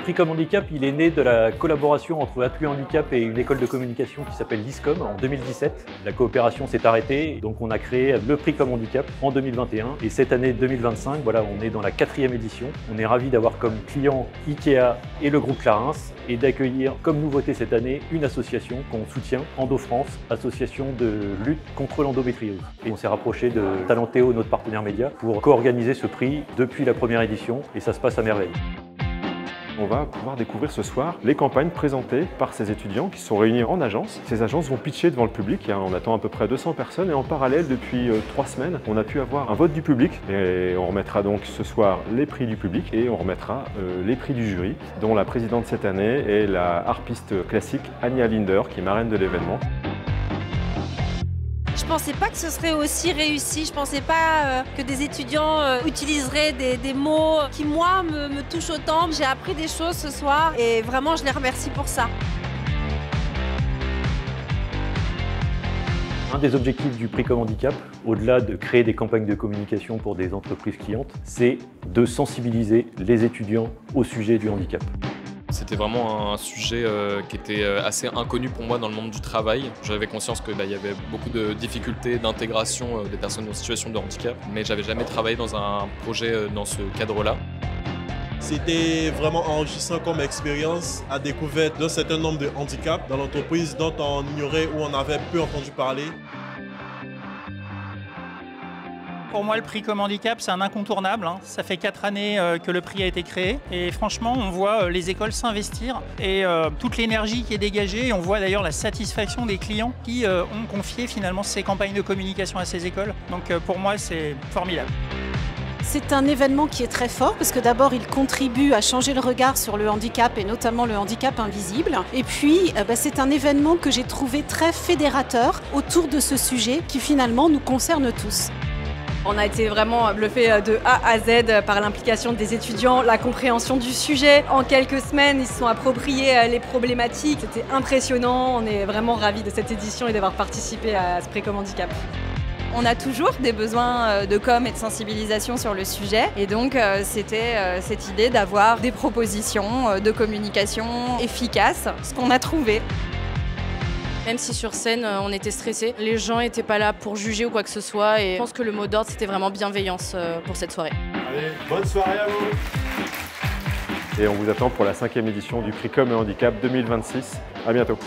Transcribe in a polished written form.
prix Comme Handicap, il est né de la collaboration entre Appui Handicap et une école de communication qui s'appelle l'ISCOM en 2017. La coopération s'est arrêtée, donc on a créé le prix Comme Handicap en 2021. Et cette année 2025, voilà, on est dans la 4e édition. On est ravis d'avoir comme clients Ikea et le groupe Clarins et d'accueillir comme nouveauté cette année une association qu'on soutient, EndoFrance, association de lutte contre l'endométriose. Et on s'est rapproché de Talentéo, notre partenaire média, pour co-organiser ce prix depuis la première édition et ça se passe à merveille. On va pouvoir découvrir ce soir les campagnes présentées par ces étudiants qui sont réunis en agence. Ces agences vont pitcher devant le public, on attend à peu près 200 personnes et en parallèle depuis 3 semaines on a pu avoir un vote du public et on remettra donc ce soir les prix du public et on remettra les prix du jury dont la présidente cette année est la harpiste classique Anya Linder qui est marraine de l'événement. Je pensais pas que ce serait aussi réussi, je pensais pas que des étudiants utiliseraient des mots qui moi me touchent autant. J'ai appris des choses ce soir et vraiment je les remercie pour ça. Un des objectifs du prix Comme Handicap, au-delà de créer des campagnes de communication pour des entreprises clientes, c'est de sensibiliser les étudiants au sujet du handicap. C'était vraiment un sujet qui était assez inconnu pour moi dans le monde du travail. J'avais conscience qu'il y avait beaucoup de difficultés d'intégration des personnes en situation de handicap, mais j'avais jamais travaillé dans un projet dans ce cadre-là. C'était vraiment enrichissant comme expérience à découvrir d'un certain nombre de handicaps dans l'entreprise dont on ignorait ou on avait peu entendu parler. Pour moi, le prix Comme Handicap, c'est un incontournable. Ça fait 4 années que le prix a été créé. Et franchement, on voit les écoles s'investir et toute l'énergie qui est dégagée. Et on voit d'ailleurs la satisfaction des clients qui ont confié finalement ces campagnes de communication à ces écoles. Donc pour moi, c'est formidable. C'est un événement qui est très fort parce que d'abord il contribue à changer le regard sur le handicap et notamment le handicap invisible. Et puis c'est un événement que j'ai trouvé très fédérateur autour de ce sujet qui finalement nous concerne tous. On a été vraiment bluffé de A à Z par l'implication des étudiants, la compréhension du sujet. En quelques semaines, ils se sont appropriés les problématiques. C'était impressionnant. On est vraiment ravis de cette édition et d'avoir participé à ce prix Comme Handicap. On a toujours des besoins de com et de sensibilisation sur le sujet et donc c'était cette idée d'avoir des propositions de communication efficaces, ce qu'on a trouvé. Même si sur scène on était stressés, les gens n'étaient pas là pour juger ou quoi que ce soit et je pense que le mot d'ordre c'était vraiment bienveillance pour cette soirée. Allez, bonne soirée à vous! Et on vous attend pour la 5e édition du prix Comme Handicap 2026. À bientôt.